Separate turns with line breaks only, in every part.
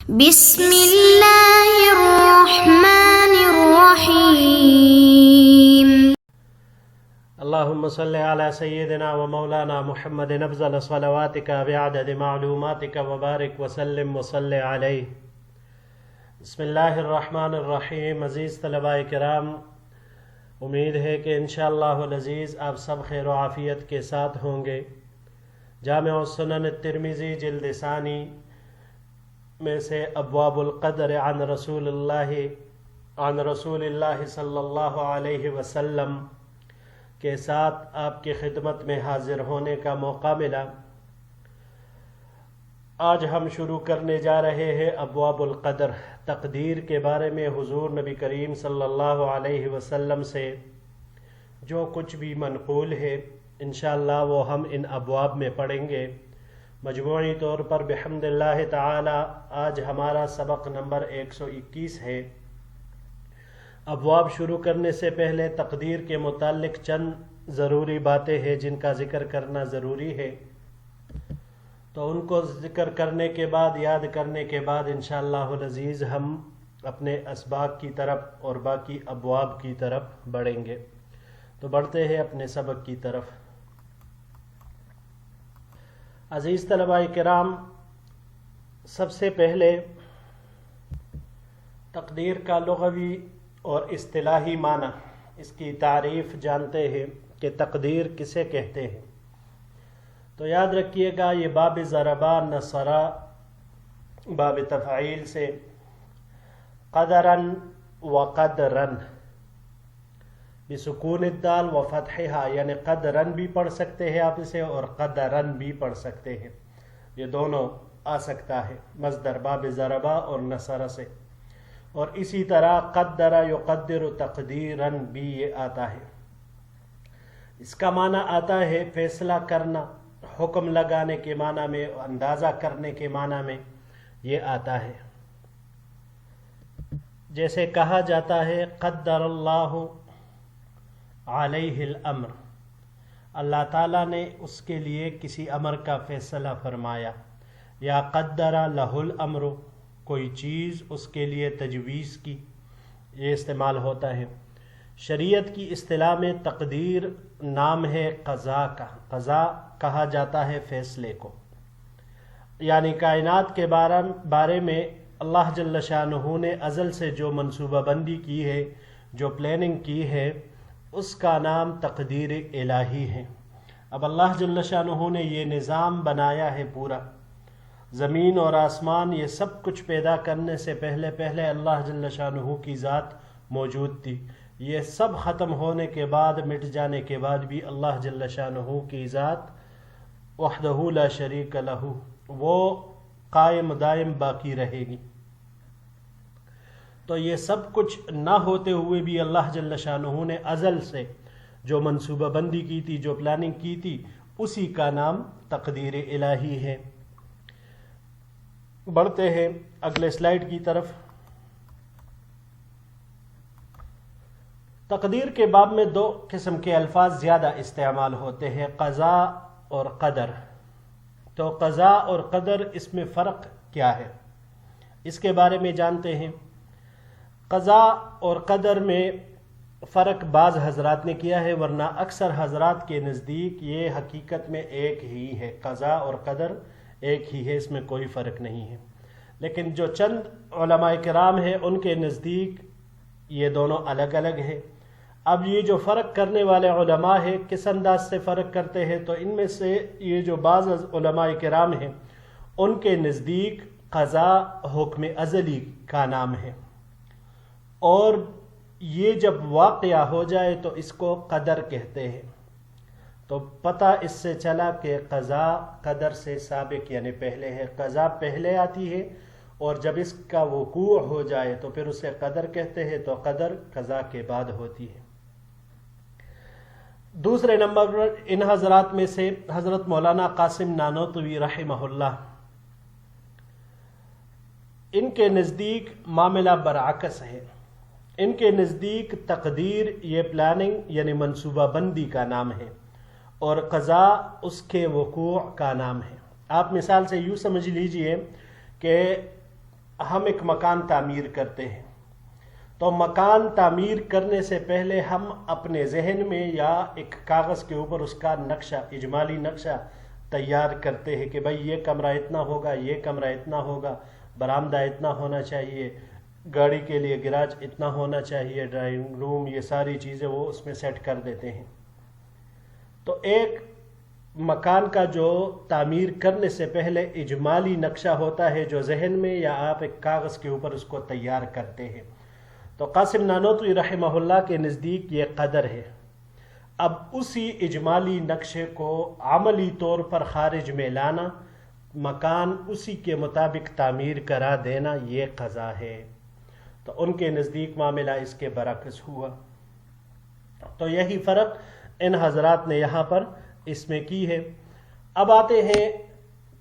بسم اللہ الرحمن الرحیم
اللهم صل على سيدنا ومولانا محمد افضل صلواتك بعدد معلوماتك وبارك وسلم وصل عليه. بسم اللہ الرحمن الرحیم. عزیز طلباء کرام، امید ہے کہ انشاءاللہ العزیز آپ سب خیر و عافیت کے ساتھ ہوں گے. جامع السنن الترمذی جلد ثانی میں سے ابواب القدر عن رسول اللہ صلی اللہ علیہ وسلم کے ساتھ آپ کی خدمت میں حاضر ہونے کا موقع ملا. آج ہم شروع کرنے جا رہے ہیں ابواب القدر، تقدیر کے بارے میں حضور نبی کریم صلی اللہ علیہ وسلم سے جو کچھ بھی منقول ہے انشاءاللہ وہ ہم ان ابواب میں پڑھیں گے. مجموعی طور پر بحمد اللہ تعالی آج ہمارا سبق نمبر 121 ہے. ابواب شروع کرنے سے پہلے تقدیر کے متعلق چند ضروری باتیں ہیں جن کا ذکر کرنا ضروری ہے، تو ان کو ذکر کرنے کے بعد، یاد کرنے کے بعد انشاءاللہ العزیز ہم اپنے اسباق کی طرف اور باقی ابواب کی طرف بڑھیں گے. تو بڑھتے ہیں اپنے سبق کی طرف. عزیز طلباء کرام، سب سے پہلے تقدیر کا لغوی اور اصطلاحی معنی، اس کی تعریف جانتے ہیں کہ تقدیر کسے کہتے ہیں. تو یاد رکھیے گا یہ باب ضربا نصرا باب تفعیل سے قدرن و قدرن بسکون الدال و فتحها، یعنی قدرن بھی پڑھ سکتے ہیں آپ اسے اور قدرن بھی پڑھ سکتے ہیں، یہ دونوں آ سکتا ہے مصدر باب ضربا اور نصر سے. اور اسی طرح قدر یقدر تقدیرن بھی یہ آتا ہے. اس کا معنی آتا ہے فیصلہ کرنا، حکم لگانے کے معنی میں، اندازہ کرنے کے معنی میں یہ آتا ہے. جیسے کہا جاتا ہے قدر اللہ علیہ الامر، اللہ تعالیٰ نے اس کے لیے کسی امر کا فیصلہ فرمایا. یا قدر لہ الامر، کوئی چیز اس کے لیے تجویز کی، یہ استعمال ہوتا ہے. شریعت کی اصطلاح میں تقدیر نام ہے قضاء کا. قضاء کہا جاتا ہے فیصلے کو، یعنی کائنات کے بارے میں اللہ جل شانہ نے ازل سے جو منصوبہ بندی کی ہے، جو پلاننگ کی ہے، اس کا نام تقدیر الہی ہے. اب اللہ جل شانہ نے یہ نظام بنایا ہے پورا، زمین اور آسمان یہ سب کچھ پیدا کرنے سے پہلے اللہ جل شانہ کی ذات موجود تھی. یہ سب ختم ہونے کے بعد، مٹ جانے کے بعد بھی اللہ جل شانہ کی ذات وحدہ لا شریک لہ وہ قائم دائم باقی رہے گی. تو یہ سب کچھ نہ ہوتے ہوئے بھی اللہ جل شانہ نے ازل سے جو منصوبہ بندی کی تھی، جو پلاننگ کی تھی، اسی کا نام تقدیر الہی ہے. بڑھتے ہیں اگلے سلائیڈ کی طرف. تقدیر کے باب میں دو قسم کے الفاظ زیادہ استعمال ہوتے ہیں، قضاء اور قدر. تو قضاء اور قدر، اس میں فرق کیا ہے، اس کے بارے میں جانتے ہیں. قضاء اور قدر میں فرق بعض حضرات نے کیا ہے، ورنہ اکثر حضرات کے نزدیک یہ حقیقت میں ایک ہی ہے. قضاء اور قدر ایک ہی ہے، اس میں کوئی فرق نہیں ہے. لیکن جو چند علماء کرام ہیں ان کے نزدیک یہ دونوں الگ الگ ہیں. اب یہ جو فرق کرنے والے علماء ہیں کس انداز سے فرق کرتے ہیں، تو ان میں سے یہ جو بعض علماء کرام ہیں ان کے نزدیک قضاء حکم ازلی کا نام ہے، اور یہ جب واقعہ ہو جائے تو اس کو قدر کہتے ہیں. تو پتہ اس سے چلا کہ قضاء قدر سے سابق یعنی پہلے ہے. قضاء پہلے آتی ہے اور جب اس کا وقوع ہو جائے تو پھر اسے قدر کہتے ہیں. تو قدر قضاء کے بعد ہوتی ہے. دوسرے نمبر پر ان حضرات میں سے حضرت مولانا قاسم نانوتوی رحمہ اللہ، ان کے نزدیک معاملہ برعکس ہے. ان کے نزدیک تقدیر یہ پلاننگ یعنی منصوبہ بندی کا نام ہے، اور قضاء اس کے وقوع کا نام ہے. آپ مثال سے یوں سمجھ لیجئے کہ ہم ایک مکان تعمیر کرتے ہیں تو مکان تعمیر کرنے سے پہلے ہم اپنے ذہن میں یا ایک کاغذ کے اوپر اس کا نقشہ، اجمالی نقشہ تیار کرتے ہیں کہ بھائی یہ کمرہ اتنا ہوگا، یہ کمرہ اتنا ہوگا، برآمدہ اتنا ہونا چاہیے، گاڑی کے لیے گراج اتنا ہونا چاہیے، ڈرائنگ روم، یہ ساری چیزیں وہ اس میں سیٹ کر دیتے ہیں۔ تو ایک مکان کا جو تعمیر کرنے سے پہلے اجمالی نقشہ ہوتا ہے جو ذہن میں یا آپ ایک کاغذ کے اوپر اس کو تیار کرتے ہیں، تو قاسم نانوتوی رحمہ اللہ کے نزدیک یہ قدر ہے۔ اب اسی اجمالی نقشے کو عملی طور پر خارج میں لانا، مکان اسی کے مطابق تعمیر کرا دینا، یہ قضا ہے۔ تو ان کے نزدیک معاملہ اس کے برعکس ہوا۔ تو یہی فرق ان حضرات نے یہاں پر اس میں کی ہے۔ اب آتے ہیں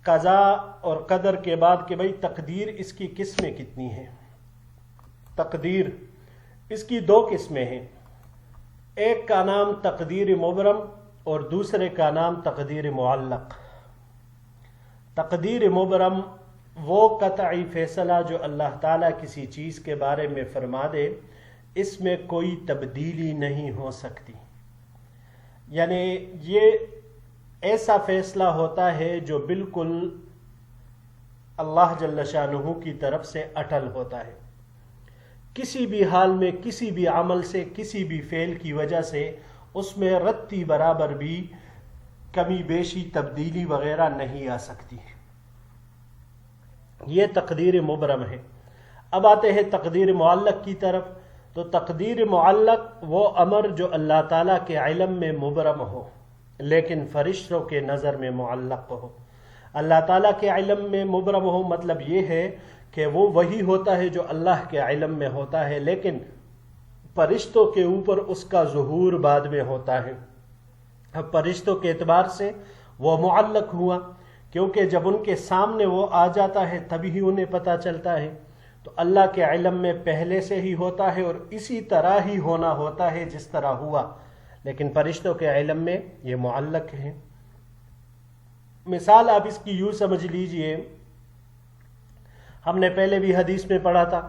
قضا اور قدر کے بعد کہ بھئی تقدیر اس کی قسمیں کتنی ہیں۔ تقدیر اس کی دو قسمیں ہیں، ایک کا نام تقدیر مبرم اور دوسرے کا نام تقدیر معلق۔ تقدیر مبرم وہ قطعی فیصلہ جو اللہ تعالیٰ کسی چیز کے بارے میں فرما دے، اس میں کوئی تبدیلی نہیں ہو سکتی، یعنی یہ ایسا فیصلہ ہوتا ہے جو بالکل اللہ جل شانہ کی طرف سے اٹل ہوتا ہے، کسی بھی حال میں، کسی بھی عمل سے، کسی بھی فعل کی وجہ سے اس میں رتی برابر بھی کمی بیشی، تبدیلی وغیرہ نہیں آ سکتی۔ یہ تقدیر مبرم ہے۔ اب آتے ہیں تقدیر معلق کی طرف۔ تو تقدیر معلق وہ امر جو اللہ تعالیٰ کے علم میں مبرم ہو لیکن فرشتوں کے نظر میں معلق ہو۔ اللہ تعالیٰ کے علم میں مبرم ہو مطلب یہ ہے کہ وہ وہی ہوتا ہے جو اللہ کے علم میں ہوتا ہے، لیکن فرشتوں کے اوپر اس کا ظہور بعد میں ہوتا ہے۔ اب فرشتوں کے اعتبار سے وہ معلق ہوا، کیونکہ جب ان کے سامنے وہ آ جاتا ہے تبھی انہیں پتہ چلتا ہے۔ تو اللہ کے علم میں پہلے سے ہی ہوتا ہے اور اسی طرح ہی ہونا ہوتا ہے جس طرح ہوا، لیکن فرشتوں کے علم میں یہ معلق ہے۔ مثال آپ اس کی یوں سمجھ لیجئے، ہم نے پہلے بھی حدیث میں پڑھا تھا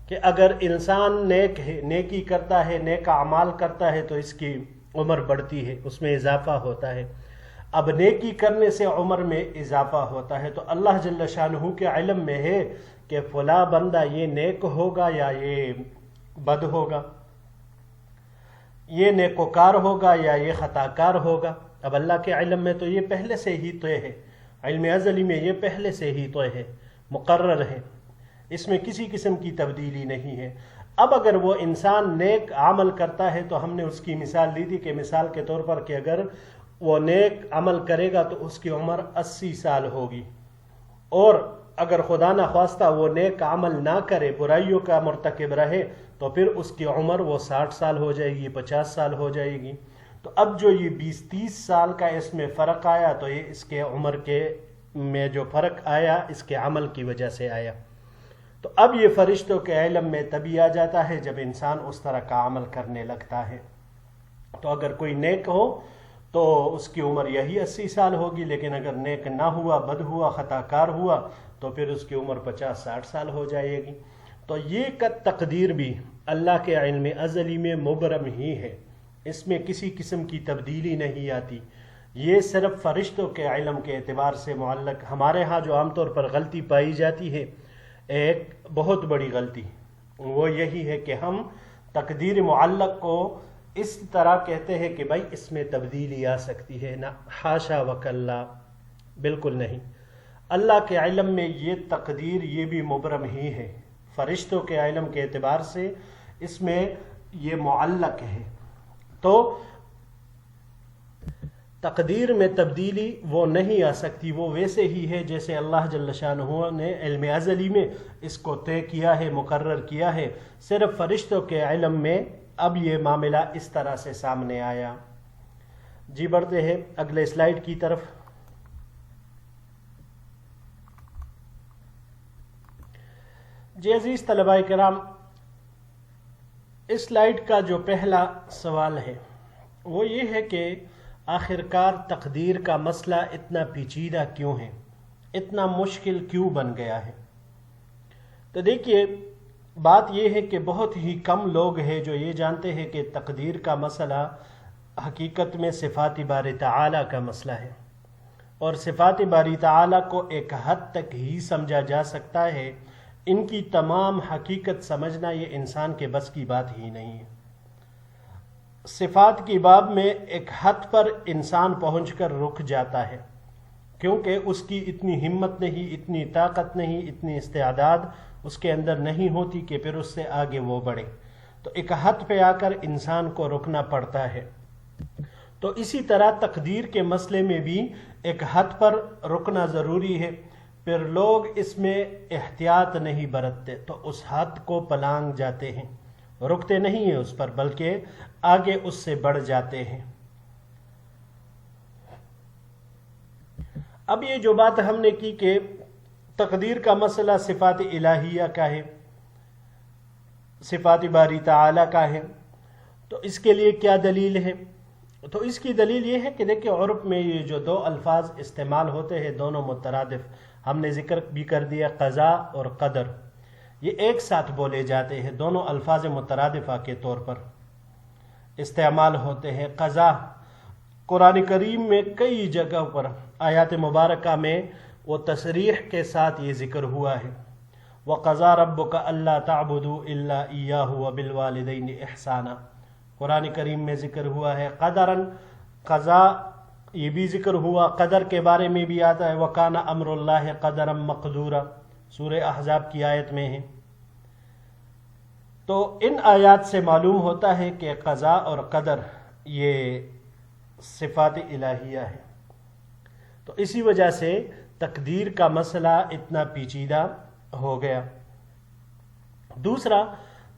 کہ اگر انسان نیکی کرتا ہے، نیک اعمال کرتا ہے تو اس کی عمر بڑھتی ہے، اس میں اضافہ ہوتا ہے۔ اب نیکی کرنے سے عمر میں اضافہ ہوتا ہے، تو اللہ جل شانہ کے علم میں ہے کہ فلاں بندہ یہ نیک ہوگا یا یہ بد ہوگا، یہ نیکوکار ہوگا یا یہ خطاکار ہوگا۔ اب اللہ کے علم میں تو یہ پہلے سے ہی طے ہے، علم ازلی میں یہ پہلے سے ہی طے ہے، مقرر ہے، اس میں کسی قسم کی تبدیلی نہیں ہے۔ اب اگر وہ انسان نیک عمل کرتا ہے تو ہم نے اس کی مثال لی تھی کہ مثال کے طور پر کہ اگر وہ نیک عمل کرے گا تو اس کی عمر 80 سال ہوگی، اور اگر خدا نخواستہ وہ نیک عمل نہ کرے، برائیوں کا مرتکب رہے، تو پھر اس کی عمر وہ 60 سال ہو جائے گی، 50 سال ہو جائے گی۔ تو اب جو یہ 20-30 سال کا اس میں فرق آیا تو یہ اس کے عمر کے میں جو فرق آیا اس کے عمل کی وجہ سے آیا۔ تو اب یہ فرشتوں کے علم میں تبھی آ جاتا ہے جب انسان اس طرح کا عمل کرنے لگتا ہے۔ تو اگر کوئی نیک ہو تو اس کی عمر یہی 80 سال ہوگی، لیکن اگر نیک نہ ہوا، بد ہوا، خطا کار ہوا، تو پھر اس کی عمر 50-60 سال ہو جائے گی۔ تو یہ تقدیر بھی اللہ کے علم ازلی میں مبرم ہی ہے، اس میں کسی قسم کی تبدیلی نہیں آتی، یہ صرف فرشتوں کے علم کے اعتبار سے معلق۔ ہمارے ہاں جو عام طور پر غلطی پائی جاتی ہے، ایک بہت بڑی غلطی، وہ یہی ہے کہ ہم تقدیر معلق کو اس طرح کہتے ہیں کہ بھائی اس میں تبدیلی آ سکتی ہے۔ نہ، حاشا وکلا، بالکل نہیں۔ اللہ کے علم میں یہ تقدیر یہ بھی مبرم ہی ہے، فرشتوں کے علم کے اعتبار سے اس میں یہ معلق ہے۔ تو تقدیر میں تبدیلی وہ نہیں آ سکتی، وہ ویسے ہی ہے جیسے اللہ جل شانہ نے علم ازلی میں اس کو طے کیا ہے، مقرر کیا ہے۔ صرف فرشتوں کے علم میں اب یہ معاملہ اس طرح سے سامنے آیا۔ جی بڑھتے ہیں اگلے سلائیڈ کی طرف۔ جی عزیز طلباء کرام، اس سلائیڈ کا جو پہلا سوال ہے وہ یہ ہے کہ آخرکار تقدیر کا مسئلہ اتنا پیچیدہ کیوں ہے، اتنا مشکل کیوں بن گیا ہے؟ تو دیکھیے بات یہ ہے کہ بہت ہی کم لوگ ہیں جو یہ جانتے ہیں کہ تقدیر کا مسئلہ حقیقت میں صفات باری تعالی کا مسئلہ ہے، اور صفات باری تعالی کو ایک حد تک ہی سمجھا جا سکتا ہے، ان کی تمام حقیقت سمجھنا یہ انسان کے بس کی بات ہی نہیں ہے۔ صفات کی باب میں ایک حد پر انسان پہنچ کر رک جاتا ہے، کیونکہ اس کی اتنی ہمت نہیں، اتنی طاقت نہیں، اتنی استعداد اس کے اندر نہیں ہوتی کہ پھر اس سے آگے وہ بڑھے، تو ایک حد پہ آ کر انسان کو رکنا پڑتا ہے۔ تو اسی طرح تقدیر کے مسئلے میں بھی ایک حد پر رکنا ضروری ہے، پھر لوگ اس میں احتیاط نہیں برتتے تو اس حد کو پلانگ جاتے ہیں، رکتے نہیں ہیں اس پر بلکہ آگے اس سے بڑھ جاتے ہیں۔ اب یہ جو بات ہم نے کی کہ تقدیر کا مسئلہ صفات الہیہ کا ہے، صفات باری تعالی کا ہے، تو اس کے لیے کیا دلیل ہے؟ تو اس کی دلیل یہ ہے کہ دیکھیں عرب میں یہ جو دو الفاظ استعمال ہوتے ہیں دونوں مترادف، ہم نے ذکر بھی کر دیا قضا اور قدر، یہ ایک ساتھ بولے جاتے ہیں، دونوں الفاظ مترادفہ کے طور پر استعمال ہوتے ہیں۔ قضا قرآن کریم میں کئی جگہوں پر آیات مبارکہ میں وہ تصریح کے ساتھ یہ ذکر ہوا ہے، وَقَضَى رَبُّكَ أَلَّا تَعْبُدُوا إِلَّا إِيَّاهُ وَبِالْوَالِدَيْنِ إِحْسَانًا، قرآن کریم میں ذکر ہوا ہے۔ قدراً قضا یہ بھی ذکر ہوا، قدر کے بارے میں بھی آتا ہے وَكَانَ أَمْرُ اللَّهِ قَدَرًا مَقْدُورًا، سورہ احزاب کی آیت میں ہے۔ تو ان آیات سے معلوم ہوتا ہے کہ قضا اور قدر یہ صفات الہیہ ہے، تو اسی وجہ سے تقدیر کا مسئلہ اتنا پیچیدہ ہو گیا۔ دوسرا،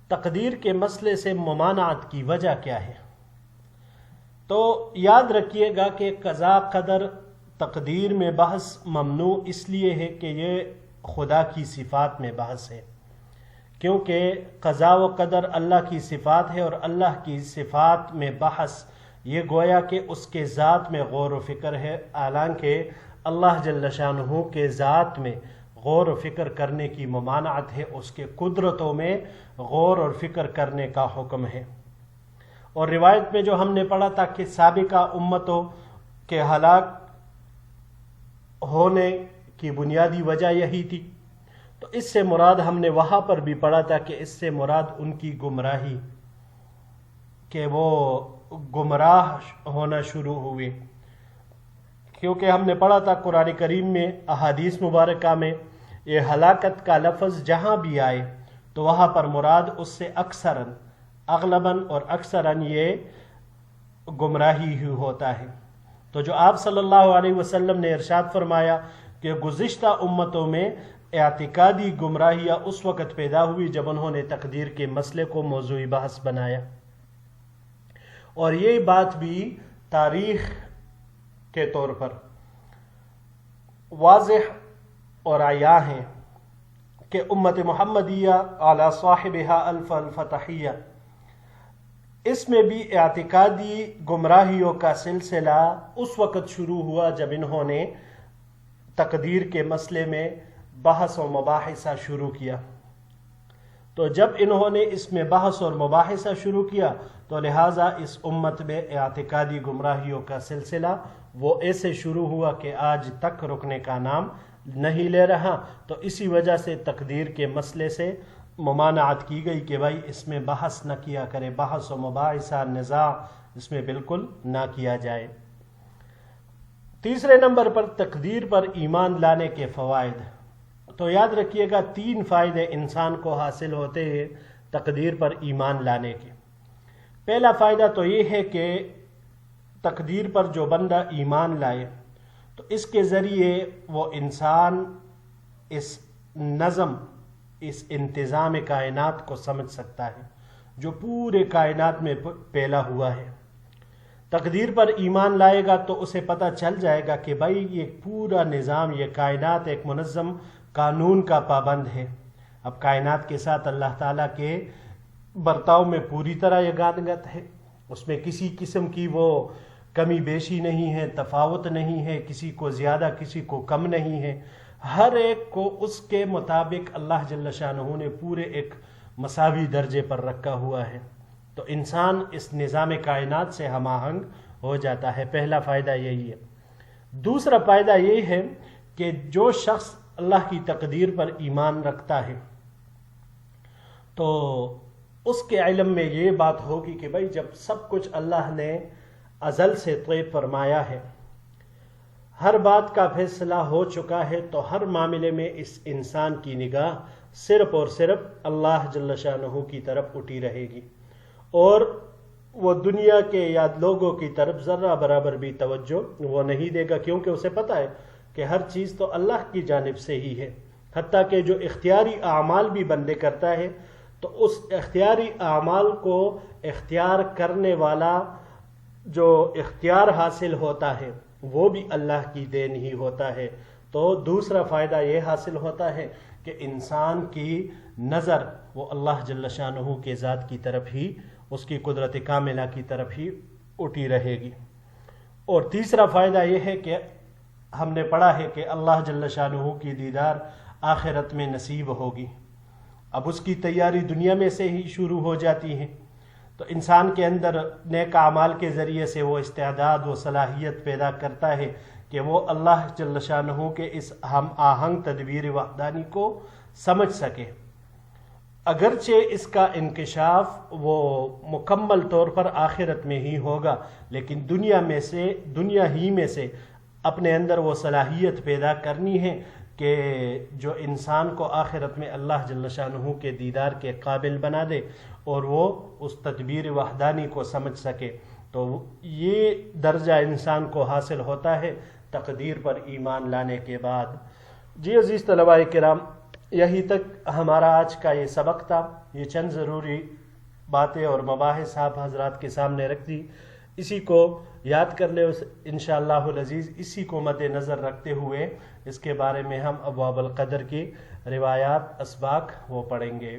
تقدیر کے مسئلے سے ممانعت کی وجہ کیا ہے؟ تو یاد رکھیے گا کہ قضا قدر تقدیر میں بحث ممنوع اس لیے ہے کہ یہ خدا کی صفات میں بحث ہے، کیونکہ قضا و قدر اللہ کی صفات ہے، اور اللہ کی صفات میں بحث یہ گویا کہ اس کے ذات میں غور و فکر ہے، حالانکہ اللہ جل شانہ کے ذات میں غور و فکر کرنے کی ممانعت ہے، اس کے قدرتوں میں غور اور فکر کرنے کا حکم ہے۔ اور روایت میں جو ہم نے پڑھا تھا کہ سابقہ امتوں کے ہلاک ہونے کی بنیادی وجہ یہی تھی، تو اس سے مراد ہم نے وہاں پر بھی پڑھا تھا کہ اس سے مراد ان کی گمراہی، کہ وہ گمراہ ہونا شروع ہوئے، کیونکہ ہم نے پڑھا تھا قرآن کریم میں احادیث مبارکہ میں یہ ہلاکت کا لفظ جہاں بھی آئے تو وہاں پر مراد اس سے اکثراً، اغلباً اور اکثراً یہ گمراہی ہی ہوتا ہے۔ تو جو آپ صلی اللہ علیہ وسلم نے ارشاد فرمایا کہ گزشتہ امتوں میں اعتقادی گمراہیاں اس وقت پیدا ہوئی جب انہوں نے تقدیر کے مسئلے کو موضوع بحث بنایا، اور یہ بات بھی تاریخ کے طور پر واضح اور عیاں ہیں کہ امت محمدیہ علی صاحبہا الف الفتحیہ، اس میں بھی اعتقادی گمراہیوں کا سلسلہ اس وقت شروع ہوا جب انہوں نے تقدیر کے مسئلے میں بحث و مباحثہ شروع کیا۔ تو جب انہوں نے اس میں بحث اور مباحثہ شروع کیا تو لہٰذا اس امت میں اعتقادی گمراہیوں کا سلسلہ وہ ایسے شروع ہوا کہ آج تک رکنے کا نام نہیں لے رہا، تو اسی وجہ سے تقدیر کے مسئلے سے ممانعت کی گئی کہ بھائی اس میں بحث نہ کیا کرے، بحث و مباحثہ نزاع اس میں بالکل نہ کیا جائے۔ تیسرے نمبر پر تقدیر پر ایمان لانے کے فوائد، تو یاد رکھیے گا 3 فائدے انسان کو حاصل ہوتے ہیں تقدیر پر ایمان لانے کے۔ پہلا فائدہ تو یہ ہے کہ تقدیر پر جو بندہ ایمان لائے تو اس کے ذریعے وہ انسان اس نظم، اس انتظام کائنات کو سمجھ سکتا ہے جو پورے کائنات میں پھیلا ہوا ہے۔ تقدیر پر ایمان لائے گا تو اسے پتہ چل جائے گا کہ بھائی یہ پورا نظام، یہ کائنات ایک منظم قانون کا پابند ہے۔ اب کائنات کے ساتھ اللہ تعالیٰ کے برتاؤ میں پوری طرح یگانگت ہے، اس میں کسی قسم کی وہ کمی بیشی نہیں ہے، تفاوت نہیں ہے، کسی کو زیادہ کسی کو کم نہیں ہے۔ ہر ایک کو اس کے مطابق اللہ جل شانہ نے پورے ایک مساوی درجے پر رکھا ہوا ہے، تو انسان اس نظام کائنات سے ہم آہنگ ہو جاتا ہے۔ پہلا فائدہ یہی ہے۔ دوسرا فائدہ یہ ہے کہ جو شخص اللہ کی تقدیر پر ایمان رکھتا ہے تو اس کے علم میں یہ بات ہوگی کہ بھائی جب سب کچھ اللہ نے ازل سے طے فرمایا ہے، ہر بات کا فیصلہ ہو چکا ہے، تو ہر معاملے میں اس انسان کی نگاہ صرف اور صرف اللہ جل شانہ کی طرف اٹھی رہے گی، اور وہ دنیا کے یا لوگوں کی طرف ذرہ برابر بھی توجہ وہ نہیں دے گا، کیونکہ اسے پتہ ہے کہ ہر چیز تو اللہ کی جانب سے ہی ہے۔ حتیٰ کہ جو اختیاری اعمال بھی بندے کرتا ہے تو اس اختیاری اعمال کو اختیار کرنے والا جو اختیار حاصل ہوتا ہے وہ بھی اللہ کی دین ہی ہوتا ہے۔ تو دوسرا فائدہ یہ حاصل ہوتا ہے کہ انسان کی نظر وہ اللہ جل شانہ کے ذات کی طرف ہی، اس کی قدرت کاملہ کی طرف ہی اٹھی رہے گی۔ اور تیسرا فائدہ یہ ہے کہ ہم نے پڑھا ہے کہ اللہ جل شانہ کی دیدار آخرت میں نصیب ہوگی۔ اب اس کی تیاری دنیا میں سے ہی شروع ہو جاتی ہے، تو انسان کے اندر نیک اعمال کے ذریعے سے وہ استعداد و صلاحیت پیدا کرتا ہے کہ وہ اللہ جل شانہ کے اس ہم آہنگ تدبیر وحدانی کو سمجھ سکے۔ اگرچہ اس کا انکشاف وہ مکمل طور پر آخرت میں ہی ہوگا، لیکن دنیا ہی میں سے اپنے اندر وہ صلاحیت پیدا کرنی ہے کہ جو انسان کو آخرت میں اللہ جل شانہ کے دیدار کے قابل بنا دے اور وہ اس تدبیر وحدانی کو سمجھ سکے۔ تو یہ درجہ انسان کو حاصل ہوتا ہے تقدیر پر ایمان لانے کے بعد۔ جی عزیز طلباء کرام، یہی تک ہمارا آج کا یہ سبق تھا۔ یہ چند ضروری باتیں اور مباحث آپ حضرات کے سامنے رکھ دی، اسی کو یاد کر لیں انشاءاللہ العزیز۔ اسی کو مد نظر رکھتے ہوئے اس کے بارے میں ہم ابواب القدر کی روایات اسباق وہ پڑھیں گے۔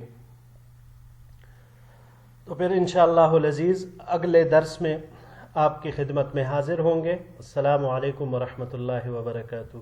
تو پھر انشاءاللہ العزیز اگلے درس میں آپ کی خدمت میں حاضر ہوں گے۔ السلام علیکم ورحمۃ اللہ وبرکاتہ۔